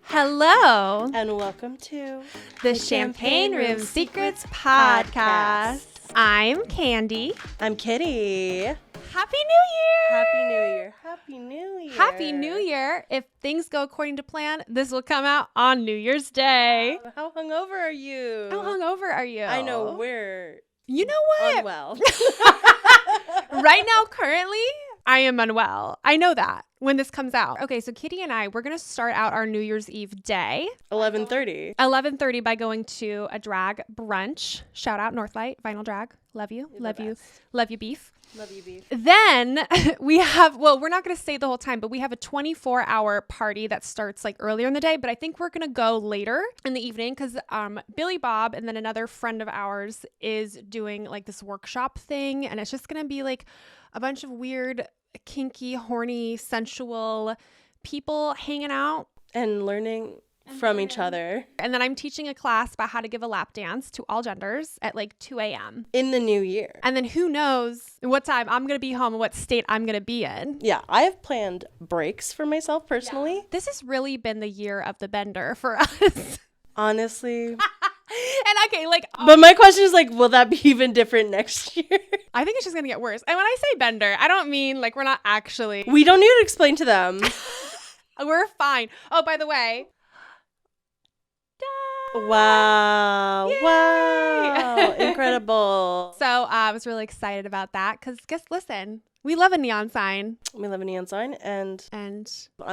Hello, And welcome to the Champagne Room Secrets Podcast. I'm Candi. I'm Kitty. Happy New Year! Happy New Year. Happy New Year. Happy New Year. If things go according to plan, this will come out on New Year's Day. How hungover are you? How hungover are you? I know we're You know what? unwell. Right now, currently, I am unwell. I know that when this comes out. Okay, so Kitty and I, we're going to start out our New Year's Eve day. 11:30. 11:30 by going to a drag brunch. Shout out Northlight, Vinyl Drag. Love you. You're Love the you. best. Love you, beef. Love you, beef. Then we have, well, we're not going to stay the whole time, but we have a 24-hour party that starts like earlier in the day, but I think we're going to go later in the evening because Billy Bob and then another friend of ours is doing like this workshop thing, and it's just going to be like a bunch of weird, kinky, horny, sensual people hanging out. And learning from each other. And then I'm teaching a class about how to give a lap dance to all genders at like 2 a.m. In the new year. And then who knows what time I'm going to be home and what state I'm going to be in. Yeah, I have planned breaks for myself personally. Yeah. This has really been the year of the bender for us. Honestly. And okay, like, But my question is like, will that be even different next year? I think it's just going to get worse. And when I say bender, I don't mean like we're not actually. We don't need to explain to them. We're fine. Oh, by the way. Wow. Yay! Wow. Incredible. So I was really excited about that because listen, we love a neon sign. We love a neon sign and I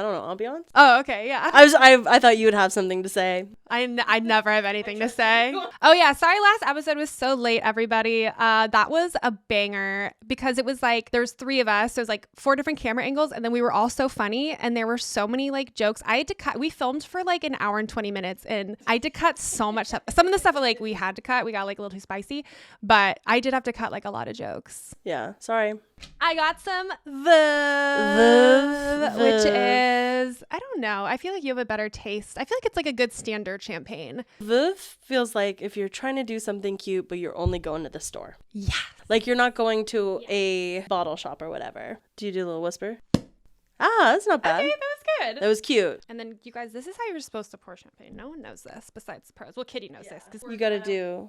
don't know, ambiance. Oh, okay, yeah. I thought you would have something to say. I'd never have anything to say. Oh yeah, sorry last episode was so late, everybody. That was a banger because it was like there's 3 of us. So it was like 4 different camera angles, and then we were all so funny, and there were so many like jokes. I had to cut. We filmed for like an hour and 20 minutes, and I had to cut so much stuff. Some of the stuff like we had to cut. We got like a little too spicy, but I did have to cut like a lot of jokes. Yeah, sorry. I got some Veuve, which is, I don't know. I feel like you have a better taste. I feel like it's like a good standard champagne. Veuve feels like if you're trying to do something cute, but you're only going to the store. Yeah. Like you're not going to a bottle shop or whatever. Do you do a little whisper? Ah, that's not bad. Okay, that was good. That was cute. And then you guys, this is how you're supposed to pour champagne. No one knows this besides the pros. Well, Kitty knows this. You got to do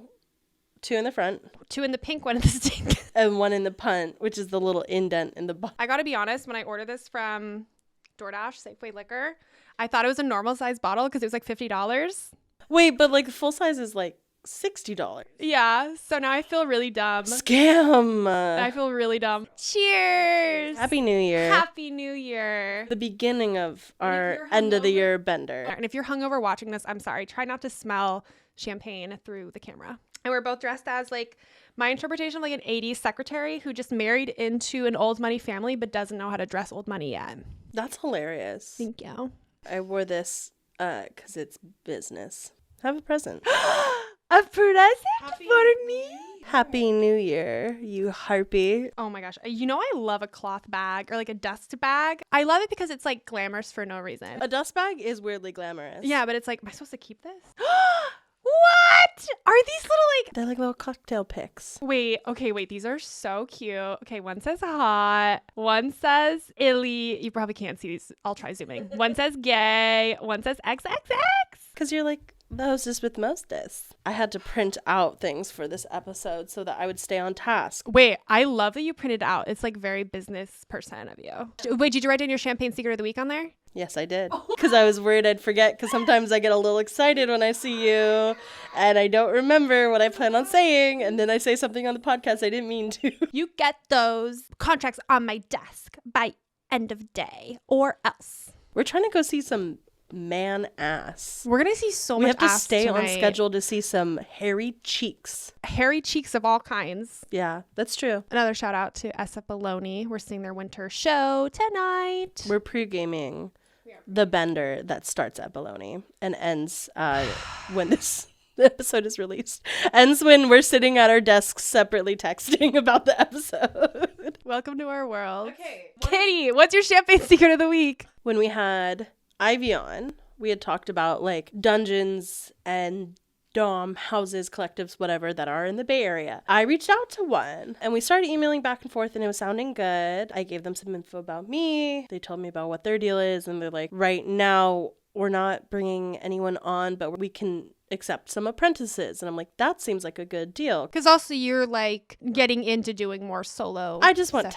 2 in the front. 2 in the pink, 1 in the stink. And 1 in the punt, which is the little indent in the bottom. I got to be honest, when I ordered this from DoorDash, Safeway Liquor, I thought it was a normal size bottle because it was like $50. Wait, but like the full size is like $60. Yeah, so now I feel really dumb. Scam. I feel really dumb. Cheers. Happy New Year. Happy New Year. The beginning of our end of the year bender. And if you're hungover watching this, I'm sorry. Try not to smell champagne through the camera. And we're both dressed as like my interpretation of like an 80s secretary who just married into an old money family but doesn't know how to dress old money yet. That's hilarious. Thank you. I wore this because it's business. Have a present. A present for me? Happy New Year, you harpy. Oh my gosh. You know I love a cloth bag or like a dust bag. I love it because it's like glamorous for no reason. A dust bag is weirdly glamorous. Yeah, but it's like, am I supposed to keep this? What? Are these little like... They're like little cocktail picks. Wait, these are so cute. Okay, one says hot, one says illy. You probably can't see these. I'll try zooming. One says gay, one says XXX. Because you're like the hostess with mostess. I had to print out things for this episode so that I would stay on task. Wait, I love that you printed out. It's like very business person of you. Wait, did you write down your champagne secret of the week on there? Yes, I did. Because I was worried I'd forget because sometimes I get a little excited when I see you and I don't remember what I plan on saying. And then I say something on the podcast I didn't mean to. You get those contracts on my desk by end of day or else. We're trying to go see some man ass. We're going to see so We much have to ass stay tonight. on schedule to see some hairy cheeks. Hairy cheeks of all kinds. Yeah, that's true. Another shout out to SF Bologna. We're seeing their winter show tonight. We're pre-gaming the bender that starts at Bologna and ends when this episode is released. Ends when we're sitting at our desks separately texting about the episode. Welcome to our world. Okay. Kitty, what's your champagne secret of the week? When we had Ivy on, we had talked about like dungeons and dom houses, collectives, whatever, that are in the Bay Area. I reached out to one and we started emailing back and forth and it was sounding good. I gave them some info about me. They told me about what their deal is and they're like, right now we're not bringing anyone on, but we can accept some apprentices. And I'm like, that seems like a good deal. Because also you're like getting into doing more solo I just want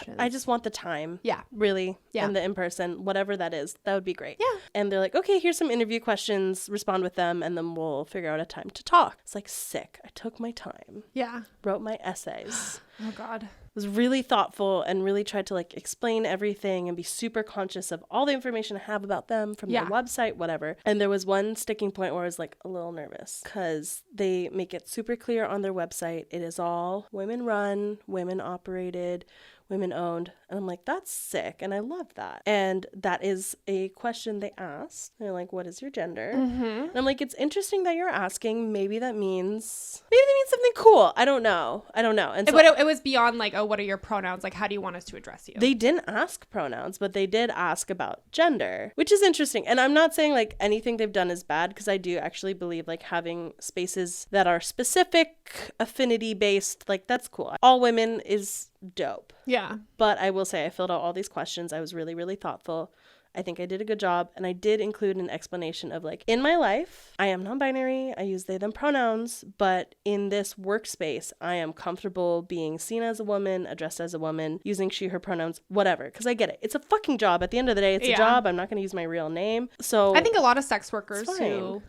the time. Yeah. Really. Yeah. And the in-person, whatever that is, that would be great. Yeah. And they're like, okay, here's some interview questions, respond with them, and then we'll figure out a time to talk. It's like sick. I took my time. Yeah. Wrote my essays. Oh God. Was really thoughtful and really tried to like explain everything and be super conscious of all the information I have about them from their website, whatever. And there was one sticking point where I was like a little nervous because they make it super clear on their website. It is all women run, women operated, women owned. And I'm like, that's sick. And I love that. And that is a question they asked. They're like, what is your gender? And I'm like, it's interesting that you're asking. Maybe that means something cool. I don't know. And so but it was beyond like, oh, what are your pronouns? Like, how do you want us to address you? They didn't ask pronouns, but they did ask about gender, which is interesting. And I'm not saying like anything they've done is bad, because I do actually believe like having spaces that are specific, affinity based, like that's cool. All women is dope. Yeah. But I will say I filled out all these questions. I was really, really thoughtful. I think I did a good job. And I did include an explanation of like, in my life, I am non-binary. I use they, them pronouns. But in this workspace, I am comfortable being seen as a woman, addressed as a woman, using she, her pronouns, whatever. Because I get it. It's a fucking job. At the end of the day, it's a job. I'm not going to use my real name. So I think a lot of sex workers who,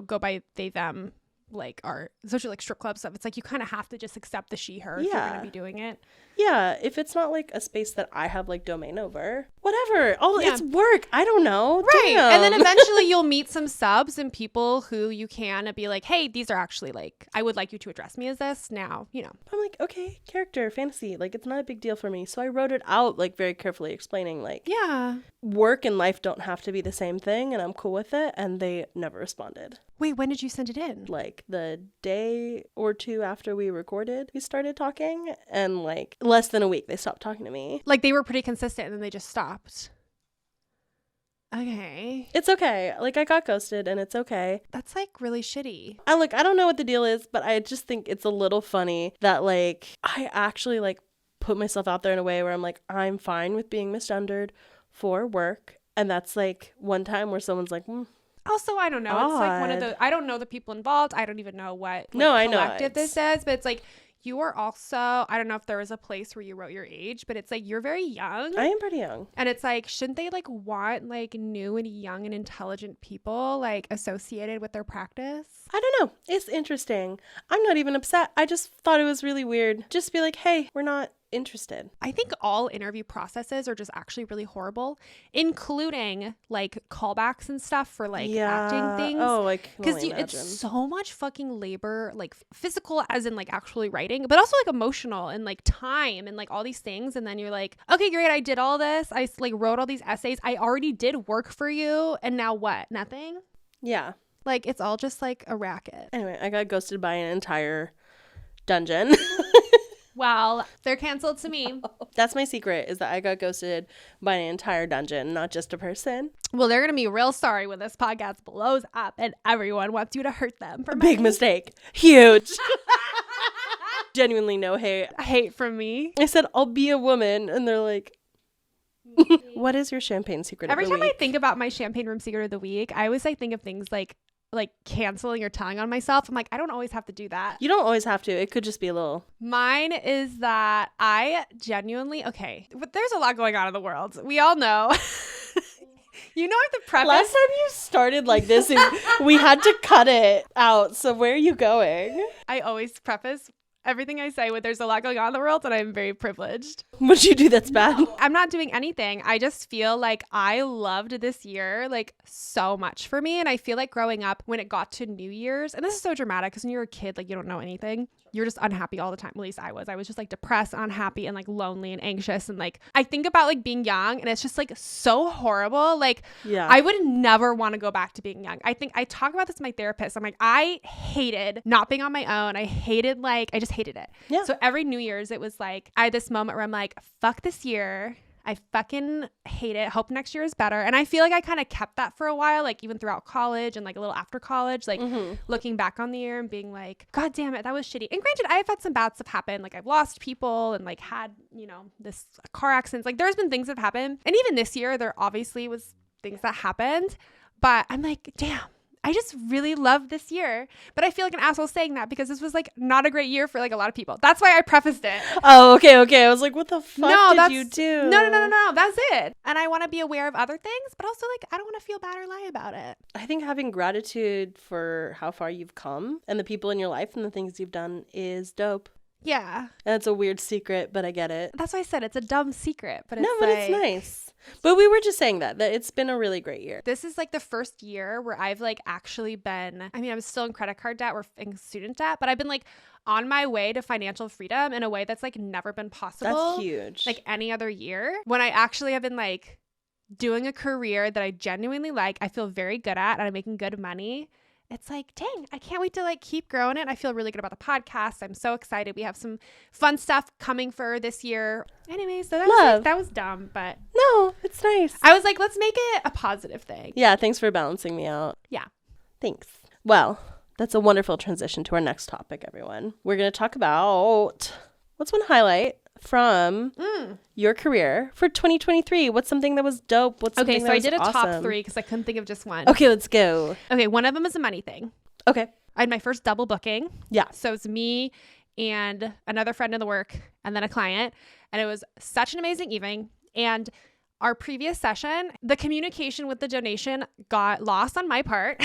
go by they, them, like are, especially like strip club stuff, it's like you kind of have to just accept the she, her if you're going to be doing it. Yeah, if it's not like a space that I have like domain over, whatever. It's work. I don't know. Right. Damn. And then eventually you'll meet some subs and people who you can be like, hey, these are actually like, I would like you to address me as this now, I'm like, okay, character, fantasy, like it's not a big deal for me. So I wrote it out like very carefully, explaining like, work and life don't have to be the same thing, and I'm cool with it. And they never responded. Wait, when did you send it in? Like the day or two after we recorded, we started talking, and like less than a week they stopped talking to me. Like they were pretty consistent and then they just stopped. Okay. It's okay. Like I got ghosted and it's okay. That's like really shitty. I don't know what the deal is, but I just think it's a little funny that like I actually like put myself out there in a way where I'm like, I'm fine with being misgendered for work. And that's like one time where someone's like, Also, I don't know. Odd. It's like one of the, I don't know the people involved. I don't even know what I collective know. This is, but it's like, you are also, I don't know if there was a place where you wrote your age, but it's like, you're very young. I am pretty young. And it's like, shouldn't they like want like new and young and intelligent people like associated with their practice? I don't know. It's interesting. I'm not even upset. I just thought it was really weird. Just be like, hey, we're not interested. I think all interview processes are just actually really horrible, including like callbacks and stuff for like acting things. Oh, like because it's so much fucking labor, like physical as in like actually writing, but also like emotional and like time and like all these things. And then you're like, okay, great, I did all this. I like wrote all these essays. I already did work for you. And now what? Nothing? Yeah. Like it's all just like a racket. Anyway, I got ghosted by an entire dungeon. Well, they're canceled to me. That's my secret, is that I got ghosted by an entire dungeon, not just a person. Well, they're going to be real sorry when this podcast blows up and everyone wants you to hurt them. For Big mistake. Huge. Genuinely no hate. Hate from me. I said, I'll be a woman. And they're like, what is your champagne secret Every of the time week? I think about my champagne room secret of the week, I always like think of things like canceling or telling on myself. I'm like, I don't always have to do that. You don't always have to. It could just be a little. Mine is that I genuinely, okay, but there's a lot going on in the world. We all know. You know, I have to preface. Last time you started like this, we had to cut it out. So where are you going? I always preface everything I say with there's a lot going on in the world and I'm very privileged. What'd you do that's bad? No, I'm not doing anything. I just feel like I loved this year like so much for me. And I feel like growing up when it got to New Year's, and this is so dramatic because when you're a kid, like you don't know anything. You're just unhappy all the time. At least I was. I was just like depressed, unhappy, and like lonely and anxious. And like I think about like being young and it's just like so horrible. Like I would never want to go back to being young. I think I talk about this to my therapist. I'm like, I hated not being on my own. I just hated it. Yeah. So every New Year's it was like I had this moment where I'm like, fuck this year. I fucking hate it. Hope next year is better. And I feel like I kind of kept that for a while, like even throughout college and like a little after college, like looking back on the year and being like, God damn it, that was shitty. And granted, I've had some bad stuff happen. Like I've lost people and like had, this car accidents. Like there's been things that have happened. And even this year, there obviously was things that happened. But I'm like, damn, I just really love this year. But I feel like an asshole saying that because this was like not a great year for like a lot of people. That's why I prefaced it. Oh, okay. I was like, what the fuck did you do? No. That's it. And I want to be aware of other things, but also like I don't want to feel bad or lie about it. I think having gratitude for how far you've come and the people in your life and the things you've done is dope. Yeah. And it's a weird secret, but I get it. That's why I said it's a dumb secret, but it's it's nice. But we were just saying that it's been a really great year. This is like the first year where I've like actually been, I mean, I'm still in credit card debt or in student debt, but I've been like on my way to financial freedom in a way that's like never been possible. That's huge. Like any other year. When I actually have been like doing a career that I genuinely like, I feel very good at, and I'm making good money. It's like, dang, I can't wait to like keep growing it. I feel really good about the podcast. I'm so excited. We have some fun stuff coming for this year. Anyway, so that was dumb, but no, it's nice. I was like, let's make it a positive thing. Yeah, thanks for balancing me out. Yeah. Thanks. Well, that's a wonderful transition to our next topic, everyone. We're going to talk about what's one highlight from your career for 2023. What's something that was dope? What's something that was awesome? I did a top 3 because I couldn't think of just one. Okay, let's go. Okay, one of them is a money thing. Okay. I had my first double booking. Yeah. So it's me and another friend in the work and then a client. And it was such an amazing evening. And our previous session, the communication with the donation got lost on my part.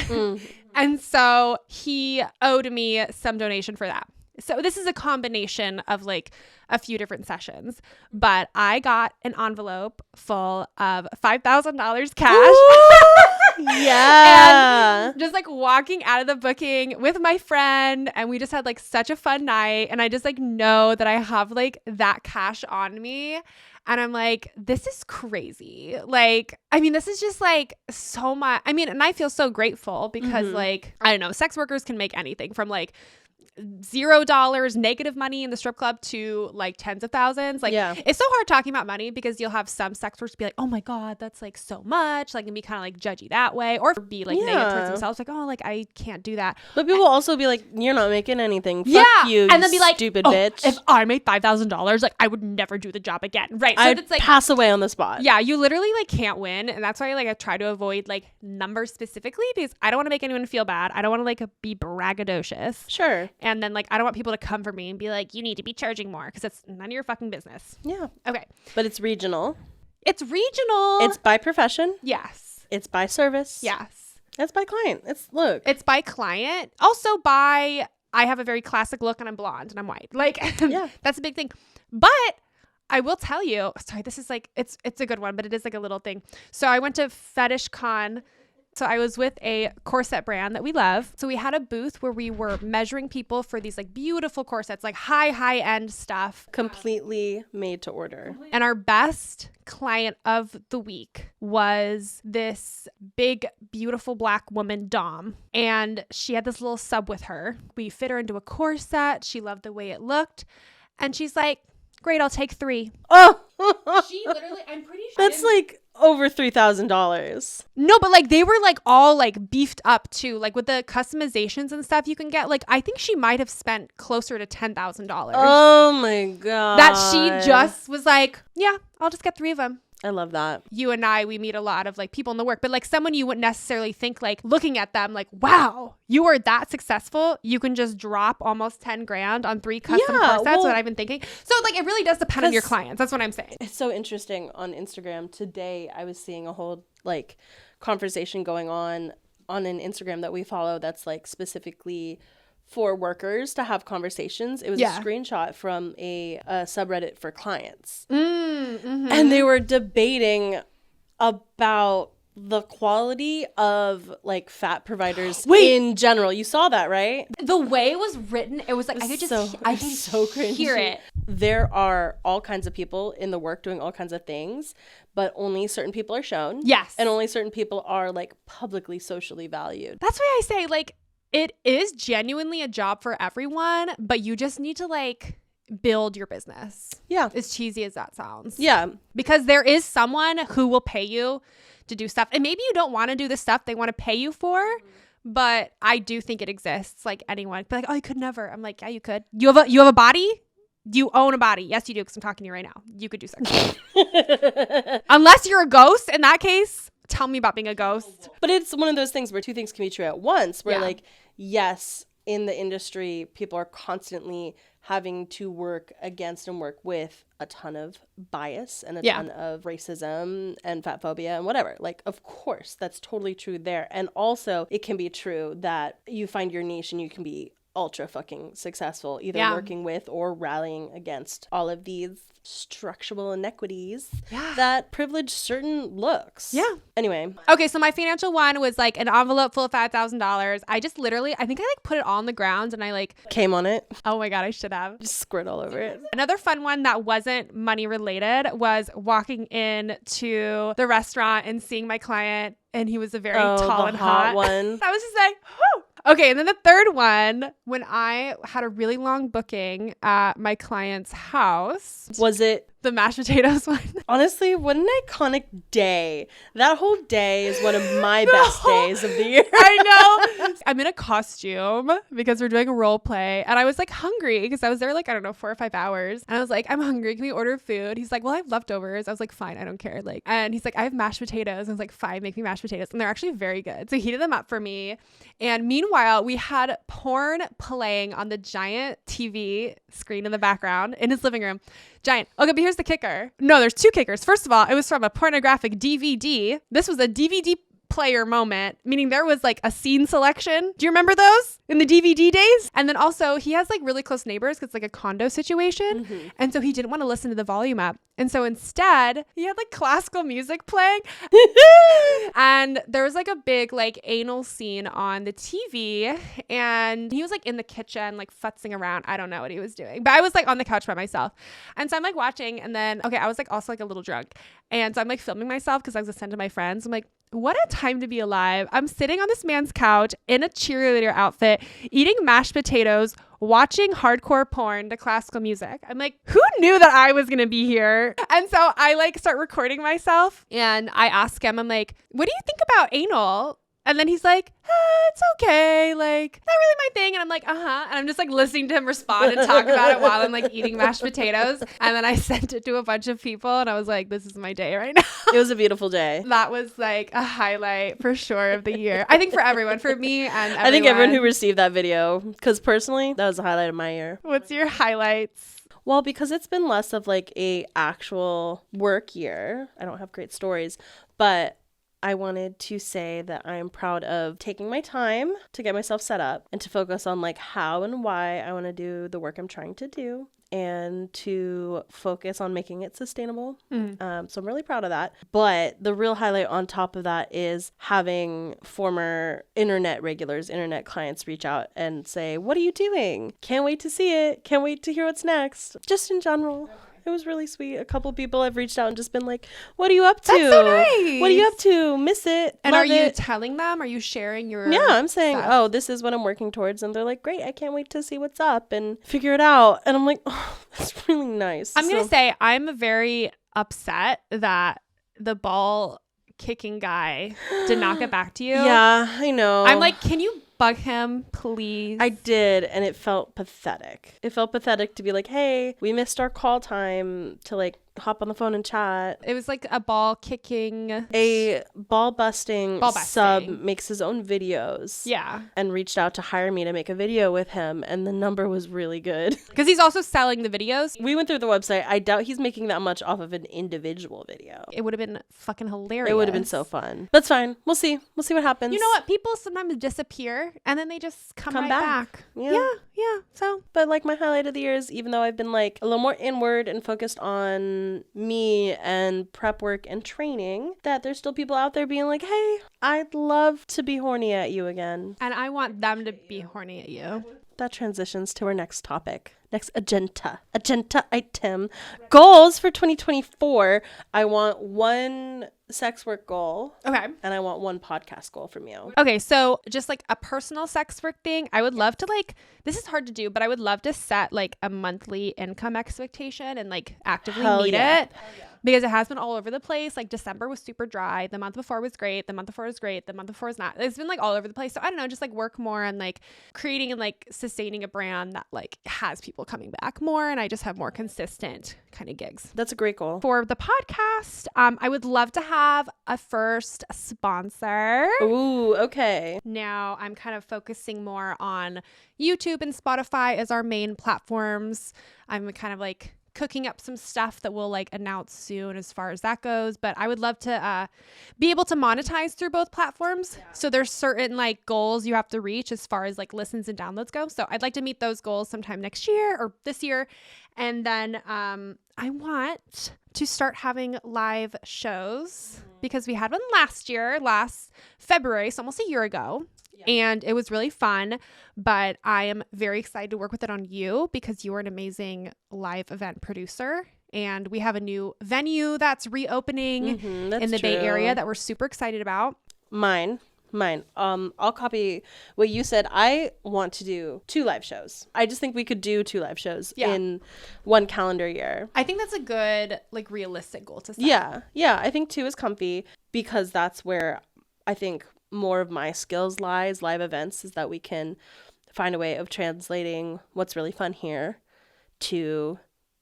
And so he owed me some donation for that. So this is a combination of like a few different sessions, but I got an envelope full of $5,000 cash. Yeah. And just like walking out of the booking with my friend, and we just had like such a fun night. And I just like know that I have like that cash on me. And I'm like, this is crazy. Like, I mean, this is just like so much. I mean, and I feel so grateful because like, I don't know, sex workers can make anything from like $0 negative money in the strip club to like tens of thousands. Like, it's so hard talking about money because you'll have some sex workers be like, oh my God, that's like so much, like, and be kind of like judgy that way, or be like negative towards themselves, like, oh, like I can't do that. But people also be like, you're not making anything. Fuck you, and then be like, stupid bitch. If I made $5,000, like I would never do the job again. Right. So I'd it's like pass away on the spot. Yeah, you literally like can't win. And that's why like I try to avoid like numbers specifically, because I don't want to make anyone feel bad. I don't want to like be braggadocious. Sure. And then like I don't want people to come for me and be like, you need to be charging more, because it's none of your fucking business. Yeah. Okay. But it's regional. It's regional. It's by profession. Yes. It's by service. Yes. It's by client. It's by client. Also by, I have a very classic look and I'm blonde and I'm white. Like, that's a big thing. But I will tell you, sorry, this is like, it's a good one, but it is like a little thing. So I went to Fetish Con. So I was with a corset brand that we love. So we had a booth where we were measuring people for these like beautiful corsets, like high end stuff. Completely made to order. And our best client of the week was this big, beautiful black woman, Dom. And she had this little sub with her. We fit her into a corset. She loved the way it looked. And she's like, great, I'll take 3. Oh, she literally, I'm pretty sure. That's like over $3,000. No, but like they were like all like beefed up too, like with the customizations and stuff you can get. Like I think she might have spent closer to $10,000. Oh my God. That she just was like, yeah, I'll just get 3 of them. I love that. You and I, we meet a lot of like people in the work, but like someone you wouldn't necessarily think, like looking at them like, wow, you are that successful. You can just drop almost 10 grand on 3 custom corsets. That's what I've been thinking. So like it really does depend on your clients. That's what I'm saying. It's so interesting on Instagram. Today I was seeing a whole like conversation going on an Instagram that we follow that's like specifically for workers to have conversations. It was a screenshot from a subreddit for clients. And they were debating about the quality of like fat providers in general. You saw that, right? The way it was written, it was like I could hear it. There are all kinds of people in the work doing all kinds of things, but only certain people are shown. Yes. And only certain people are like publicly socially valued. That's why I say like it is genuinely a job for everyone, but you just need to like build your business. Yeah. As cheesy as that sounds. Yeah. Because there is someone who will pay you to do stuff. And maybe you don't want to do the stuff they want to pay you for, but I do think it exists. Like anyone be like, oh, you could never. I'm like, yeah, you could. You have a body? You own a body. Yes, you do, because I'm talking to you right now. You could do sex. Unless you're a ghost. In that case, tell me about being a ghost. But it's one of those things where two things can be true at once, where Yeah. like, yes, in the industry, people are constantly having to work against and work with a ton of bias and a ton of racism and fat phobia and whatever. Like, of course, that's totally true there. And also, it can be true that you find your niche and you can be ultra fucking successful, either working with or rallying against all of these structural inequities that privilege certain looks. Yeah. Anyway. Okay, so my financial one was like an envelope full of $5,000. I just literally, I think I like put it all on the ground and I like came on it. Oh my God, I should have. Just squirt all over it. Another fun one that wasn't money related was walking in to the restaurant and seeing my client, and he was a very tall and hot one. I was just like, whew. Okay, and then the third one, when I had a really long booking at my client's house. Was it the mashed potatoes one? Honestly, what an iconic day. That whole day is one of my best days of the year. I know. I'm in a costume because we're doing a role play, and I was like hungry because I was there like, I don't know, 4 or 5 hours. And I was like, I'm hungry. Can we order food? He's like, well, I have leftovers. I was like, fine, I don't care. Like, and he's like, I have mashed potatoes. I was like, fine, make me mashed potatoes. And they're actually very good. So he heated them up for me. And meanwhile, we had porn playing on the giant TV screen in the background in his living room. Giant. Okay, but here's the kicker. No, there's two kickers. First of all, it was from a pornographic DVD. This was a DVD player moment, meaning there was like a scene selection. Do you remember those in the DVD days? And then also he has like really close neighbors because it's like a condo situation. Mm-hmm. And so he didn't want to listen to the volume up. And so instead he had like classical music playing. And there was like a big like anal scene on the TV. And he was like in the kitchen, like futzing around. I don't know what he was doing, but I was like on the couch by myself. And so I'm like watching, and then, okay, I was like also like a little drunk. And so I'm like filming myself because I was gonna send to my friends. I'm like, what a time to be alive. I'm sitting on this man's couch in a cheerleader outfit, eating mashed potatoes, watching hardcore porn to classical music. I'm like, who knew that I was going to be here? And so I like start recording myself, and I ask him, I'm like, what do you think about anal? And then he's like, it's okay. Like, not really my thing. And I'm like, uh-huh. And I'm just like listening to him respond and talk about it while I'm like eating mashed potatoes. And then I sent it to a bunch of people, and I was like, this is my day right now. It was a beautiful day. That was like a highlight for sure of the year. I think for everyone, for me and everyone. I think everyone who received that video, because personally, that was the highlight of my year. What's your highlights? Well, because it's been less of like a actual work year. I don't have great stories, but I wanted to say that I'm proud of taking my time to get myself set up and to focus on like how and why I want to do the work I'm trying to do, and to focus on making it sustainable. So I'm really proud of that. But the real highlight on top of that is having former internet regulars, internet clients reach out and say, what are you doing? Can't wait to see it. Can't wait to hear what's next. Just in general. It was really sweet. A couple people have reached out and just been like, what are you up to? That's so nice. What are you up to? Miss it. And Love are you it. telling them? Are you sharing your Yeah, I'm saying, stuff? oh, this is what I'm working towards. And they're like, great, I can't wait to see what's up and figure it out. And I'm like, oh, that's really nice. I'm going to say I'm very upset that the ball kicking guy did not get back to you. Yeah, I know. I'm like, can you bug him, please? I did, and it felt pathetic. It felt pathetic to be like, hey, we missed our call time to like hop on the phone and chat. It was like a ball kicking. A ball busting sub makes his own videos. Yeah. And reached out to hire me to make a video with him, and the number was really good. Because he's also selling the videos. We went through the website. I doubt he's making that much off of an individual video. It would have been fucking hilarious. It would have been so fun. That's fine. We'll see. We'll see what happens. You know what? People sometimes disappear and then they just come right back. Yeah. So, but like my highlight of the year is, even though I've been like a little more inward and focused on me and prep work and training, that there's still people out there being like, hey, I'd love to be horny at you again. And I want them to be horny at you. That transitions to our next topic. Next agenda item. Goals for 2024. I want one sex work goal. Okay. And I want one podcast goal from you. Okay. So just like a personal sex work thing, I would love to like, this is hard to do, but I would love to set like a monthly income expectation and like actively meet it. Because it has been all over the place. Like December was super dry. The month before was great. The month before was great. The month before was not. It's been like all over the place. So I don't know, just like work more on like creating and like sustaining a brand that like has people people coming back more and I just have more consistent kind of gigs. That's a great goal. For the podcast, I would love to have a first sponsor. Ooh, okay. Now I'm kind of focusing more on YouTube and Spotify as our main platforms. I'm kind of like cooking up some stuff that we'll like announce soon as far as that goes, but I would love to be able to monetize through both platforms. So there's certain like goals you have to reach as far as like listens and downloads go. So I'd like to meet those goals sometime next year or this year. And then I want to start having live shows because we had one last February, so almost a year ago. And it was really fun, but I am very excited to work with it on you because you are an amazing live event producer. And we have a new venue that's reopening in the Bay Area that we're super excited about. Mine. I'll copy what you said. I want to do 2 live shows. I just think we could do 2 live shows in one calendar year. I think that's a good, like, realistic goal to set. Yeah. I think 2 is comfy because that's where I think more of my skills lies, live events, is that we can find a way of translating what's really fun here to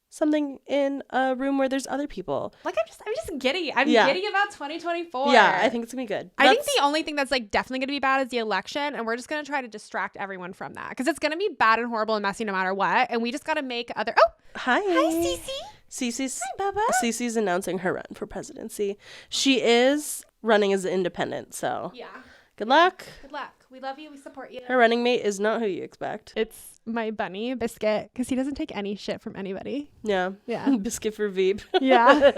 something in a room where there's other people. Like, I'm just giddy. I'm giddy about 2024. Yeah, I think it's gonna be good. I think the only thing that's like definitely gonna be bad is the election, and we're just gonna try to distract everyone from that because it's gonna be bad and horrible and messy no matter what, and we just gotta make other. Oh, hi, Cece. Cece's. Hi, Bubba. Cece's announcing her run for presidency. She is running as an independent, so Yeah. Good luck. Good luck. We love you. We support you. Her running mate is not who you expect. It's my bunny, Biscuit, because he doesn't take any shit from anybody. Yeah. Biscuit for Veep. Yeah.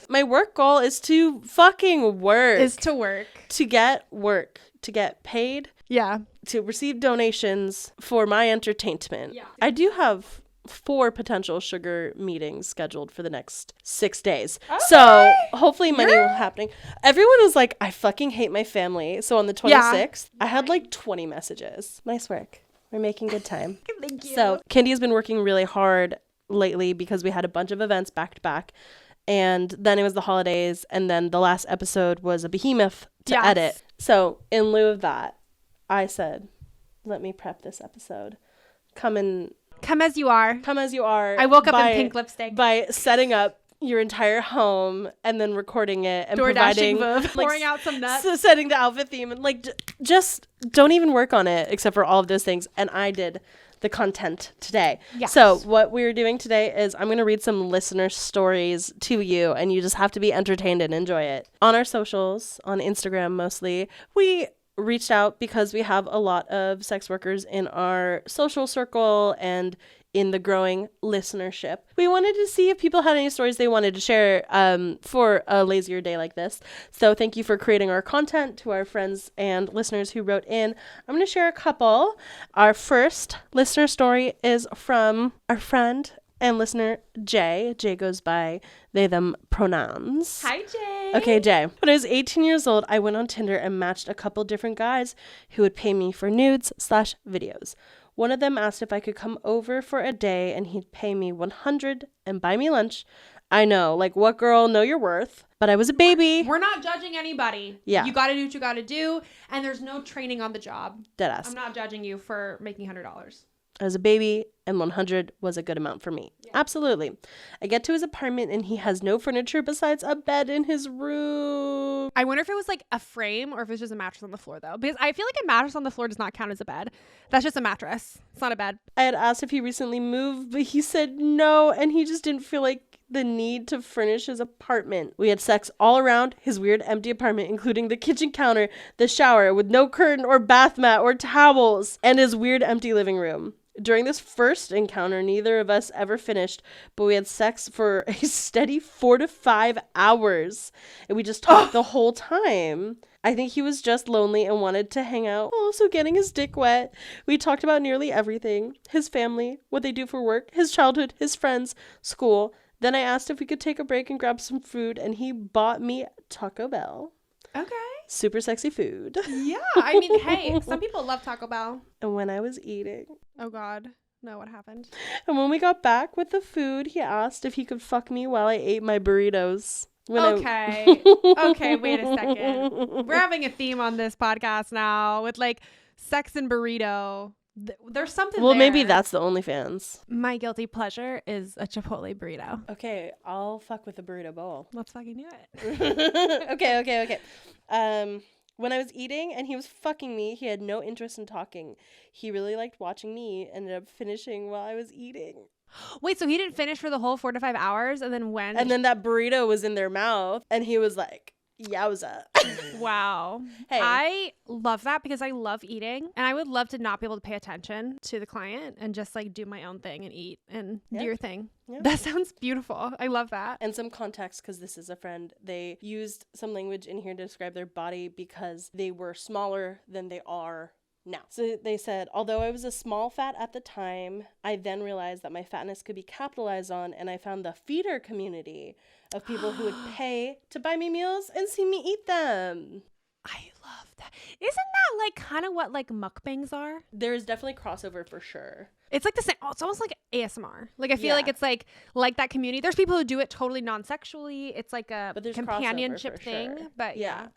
My work goal is to fucking work. To get work. To get paid. Yeah. To receive donations for my entertainment. Yeah. I do have 4 potential sugar meetings scheduled for the next 6 days. Okay. So hopefully money will happen. Everyone was like, I fucking hate my family. So on the 26th, I had like 20 messages. Nice work. We're making good time. Thank you. So Candi has been working really hard lately because we had a bunch of events back to back. And then it was the holidays. And then the last episode was a behemoth to edit. So in lieu of that, I said, let me prep this episode. Come as you are. I woke up in pink lipstick. By setting up your entire home and then recording it and providing, pouring out some nuts. Setting the outfit theme and like just don't even work on it except for all of those things. And I did the content today. Yes. So what we're doing today is I'm going to read some listener stories to you and you just have to be entertained and enjoy it. On our socials, on Instagram mostly, we reached out because we have a lot of sex workers in our social circle and in the growing listenership. We wanted to see if people had any stories they wanted to share for a lazier day like this. So thank you for creating our content to our friends and listeners who wrote in. I'm going to share a couple. Our first listener story is from our friend and listener, Jay. Jay goes by they, them pronouns. Hi, Jay. Okay, Jay. When I was 18 years old, I went on Tinder and matched a couple different guys who would pay me for nudes/videos. One of them asked if I could come over for a day and he'd pay me $100 and buy me lunch. I know, like, what girl, know your worth? But I was a baby. We're not judging anybody. Yeah. You got to do what you got to do, and there's no training on the job. Deadass. I'm not judging you for making $100. I was a baby, and 100 was a good amount for me. Yeah. Absolutely. I get to his apartment, and he has no furniture besides a bed in his room. I wonder if it was like a frame or if it's just a mattress on the floor, though. Because I feel like a mattress on the floor does not count as a bed. That's just a mattress. It's not a bed. I had asked if he recently moved, but he said no, and he just didn't feel like the need to furnish his apartment. We had sex all around his weird empty apartment, including the kitchen counter, the shower with no curtain or bath mat or towels, and his weird empty living room. During this first encounter, neither of us ever finished, but we had sex for a steady 4 to 5 hours, and we just talked the whole time. I think he was just lonely and wanted to hang out, also getting his dick wet. We talked about nearly everything: his family, what they do for work, his childhood, his friends, school. Then I asked if we could take a break and grab some food, and he bought me Taco Bell. Okay. Super sexy food. Yeah, I mean, hey, some people love Taco Bell. And when I was eating... Oh, God. No, what happened? And when we got back with the food, he asked if he could fuck me while I ate my burritos. Okay, wait a second. We're having a theme on this podcast now with, like, sex and burrito. There's something Well, there. maybe that's the OnlyFans. My guilty pleasure is a Chipotle burrito. Okay, I'll fuck with a burrito bowl. Let's fucking do it. Okay. When I was eating and he was fucking me, he had no interest in talking. He really liked watching me, ended up finishing while I was eating. Wait, so he didn't finish for the whole 4 to 5 hours, and then when? And then that burrito was in their mouth, and he was like, yowza. Wow. Hey. I love that because I love eating, and I would love to not be able to pay attention to the client and just like do my own thing and eat and do your thing. Yeah. That sounds beautiful. I love that. And some context, because this is a friend, they used some language in here to describe their body because they were smaller than they are now. So they said, although I was a small fat at the time, I then realized that my fatness could be capitalized on, and I found the feeder community of people who would pay to buy me meals and see me eat them. I love that. Isn't that like kind of what like mukbangs are? There is definitely crossover for sure. It's like the same. Oh, it's almost like ASMR. Like I feel like it's like that community. There's people who do it totally non-sexually. It's like a companionship thing. Sure. But yeah.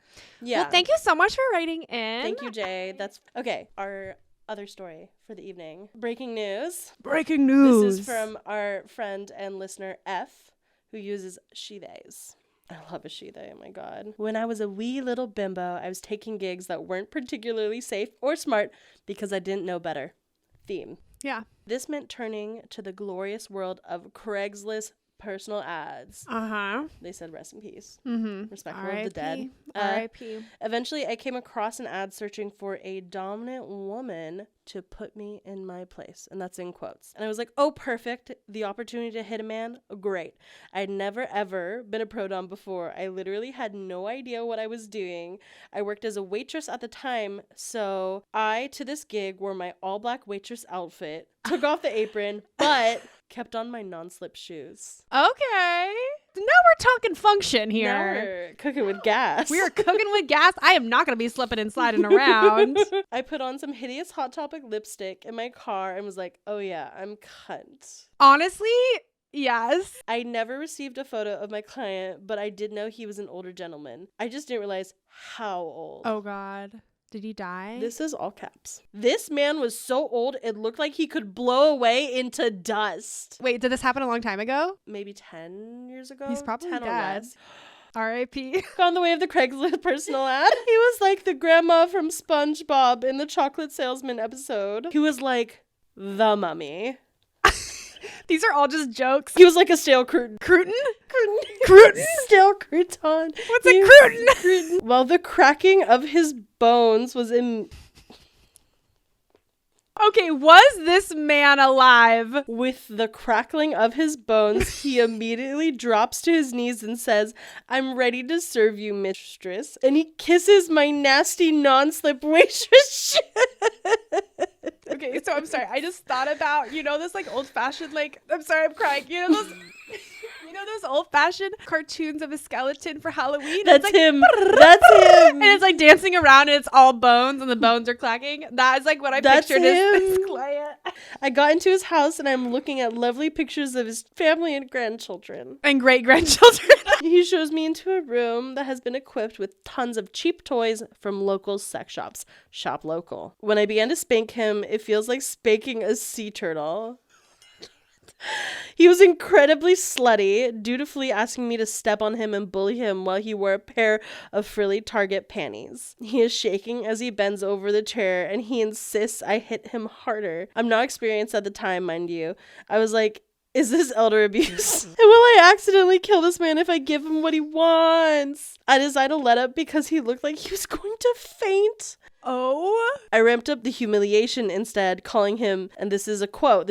Well, thank you so much for writing in. Thank you, Jay. That's okay. Our other story for the evening. Breaking news. Breaking news. This is from our friend and listener F, who uses she/theys. I love a she/they, oh my god. When I was a wee little bimbo, I was taking gigs that weren't particularly safe or smart because I didn't know better. Theme. Yeah. This meant turning to the glorious world of Craigslist personal ads. They said rest in peace. Respectful of the dead. R.I.P. Eventually, I came across an ad searching for a dominant woman to put me in my place. And that's in quotes. And I was like, oh, perfect. The opportunity to hit a man? Great. I'd never, ever been a pro dom before. I literally had no idea what I was doing. I worked as a waitress at the time. So I, to this gig, wore my all black waitress outfit, took off the apron, but kept on my non-slip shoes. Okay. Now we're talking function here. Now we're cooking with gas. We are cooking with gas. I am not going to be slipping and sliding around. I put on some hideous Hot Topic lipstick in my car and was like, oh yeah, I'm cunt. Honestly, yes. I never received a photo of my client, but I did know he was an older gentleman. I just didn't realize how old. Oh God. Did he die? This is all caps. This man was so old, it looked like he could blow away into dust. Wait, did this happen a long time ago? Maybe 10 years ago? He's probably 10 dead. R.I.P. On the way of the Craigslist personal ad. He was like the grandma from SpongeBob in the Chocolate Salesman episode. He was like the mummy. These are all just jokes. He was like a stale crouton. Crouton? Crouton. Stale crouton. What's a crouton? While the cracking of his bones was in... Okay, was this man alive? With the crackling of his bones, he immediately drops to his knees and says, I'm ready to serve you, mistress. And he kisses my nasty non-slip waitress shit. Okay, so I'm sorry. I just thought about, this like old-fashioned, like, I'm sorry, I'm crying. Those old-fashioned cartoons of a skeleton for Halloween? That's like, him. That's him. And it's like dancing around and it's all bones and the bones are clacking. That is like what I pictured as this client. I got into his house and I'm looking at lovely pictures of his family and grandchildren. And great-grandchildren. He shows me into a room that has been equipped with tons of cheap toys from local sex shops. Shop local. When I began to spank him, it feels like spanking a sea turtle. He was incredibly slutty, dutifully asking me to step on him and bully him while he wore a pair of frilly Target panties. He is shaking as he bends over the chair and he insists I hit him harder. I'm not experienced at the time, mind you. I was like, is this elder abuse? And will I accidentally kill this man if I give him what he wants? I decided to let up because he looked like he was going to faint. Oh. I ramped up the humiliation instead, calling him, and this is a quote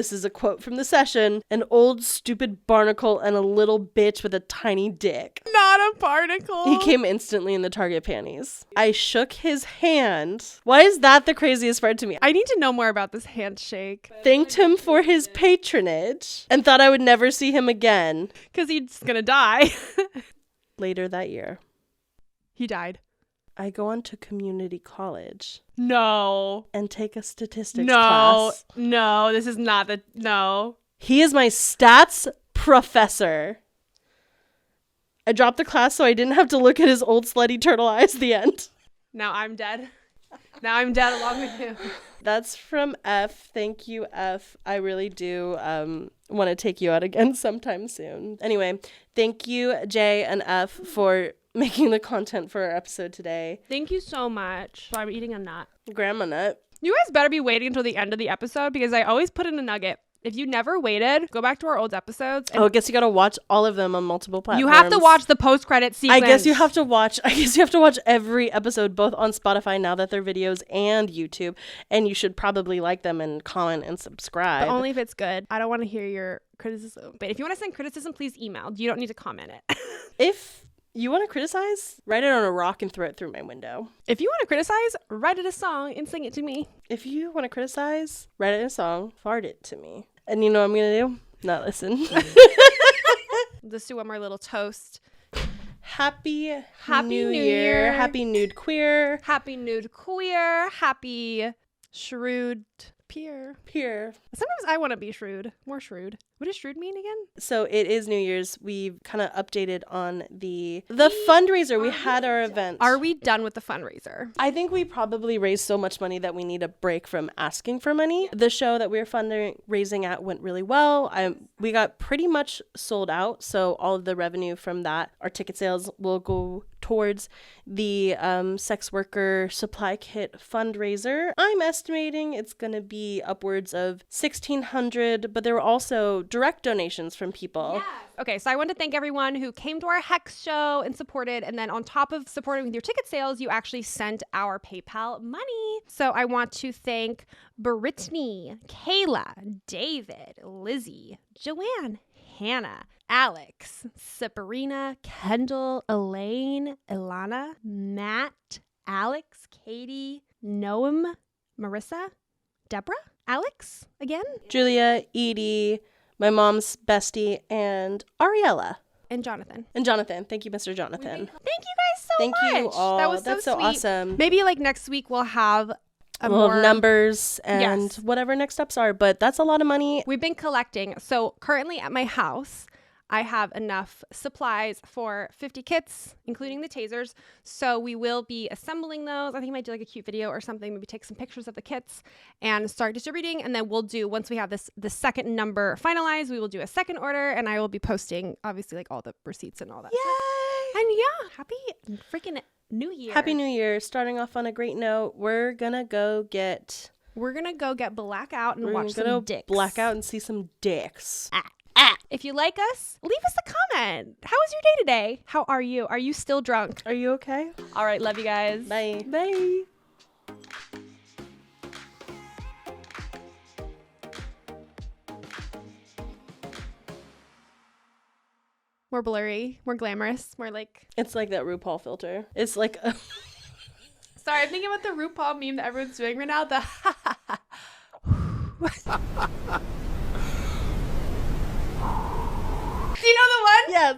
from the session, an old stupid barnacle and a little bitch with a tiny dick. Not a barnacle. He came instantly in the Target panties. I shook his hand. Why is that the craziest part to me? I need to know more about this handshake. Thanked him for his patronage and thought I would never see him again. Because he's gonna die. Later that year. He died. I go on to community college. No. And take a statistics class. No, this is not no. He is my stats professor. I dropped the class so I didn't have to look at his old slutty turtle eyes at the end. Now I'm dead. Now I'm dead along with you. That's from F. Thank you, F. I really do want to take you out again sometime soon. Anyway, thank you, J and F, for making the content for our episode today. Thank you so much. So I'm eating a nut. Grandma nut. You guys better be waiting until the end of the episode because I always put in a nugget. If you never waited, go back to our old episodes. And I guess you got to watch all of them on multiple platforms. you have to watch the post-credit sequence. I guess you have to watch every episode, both on Spotify now that they're videos and YouTube. And you should probably like them and comment and subscribe. But only if it's good. I don't want to hear your criticism. But if you want to send criticism, please email. You don't need to comment it. If you want to criticize, write it on a rock and throw it through my window. If you want to criticize, write it a song and sing it to me. If you want to criticize, write it in a song, fart it to me. And you know what I'm going to do? Not listen. Let's do one more little toast. Happy New Year. Happy Nude Queer. Happy Nude Queer. Happy Shrewd Peer. Sometimes I want to be shrewd. More shrewd. What does shrewd mean again? So it is New Year's. We've kind of updated on the fundraiser. We had our event. Are we done with the fundraiser? I think we probably raised so much money that we need a break from asking for money. The show that we were fundraising at went really well. We got pretty much sold out. So all of the revenue from that, our ticket sales, will go towards the sex worker supply kit fundraiser. I'm estimating it's going to be upwards of $1,600, but there were also direct donations from people. Yeah. Okay, so I want to thank everyone who came to our Hex show and supported. And then on top of supporting with your ticket sales, you actually sent our PayPal money. So I want to thank Brittany, Kayla, David, Lizzie, Joanne, Hannah, Alex, Sabrina, Kendall, Elaine, Ilana, Matt, Alex, Katie, Noam, Marissa, Deborah, Alex, again, Julia, Edie, my mom's bestie, and Ariella. and Jonathan. Thank you, Mr. Jonathan. Thank you guys so much. Thank you all. That was That's so so sweet. awesome. Maybe like next week we'll have We'll have numbers and Yes. whatever next steps are, but that's a lot of money. We've been collecting. So currently at my house, I have enough supplies for 50 kits, including the tasers. So we will be assembling those. I think I might do like a cute video or something, maybe take some pictures of the kits and start distributing. And then we'll do, once we have the second number finalized, we will do a second order, and I will be posting obviously like all the receipts and all that stuff. And yeah, happy freaking New Year. Happy New Year. Starting off on a great note, we're gonna go get blackout and watch some dicks. Blackout and see some dicks. If you like us, leave us a comment. How was your day today? How are you? Are you still drunk? Are you okay? All right, love you guys. Bye. Bye. More blurry, more glamorous, more like... It's like that RuPaul filter. It's like a... Sorry, I'm thinking about the RuPaul meme that everyone's doing right now. The Do you know the one? Yes.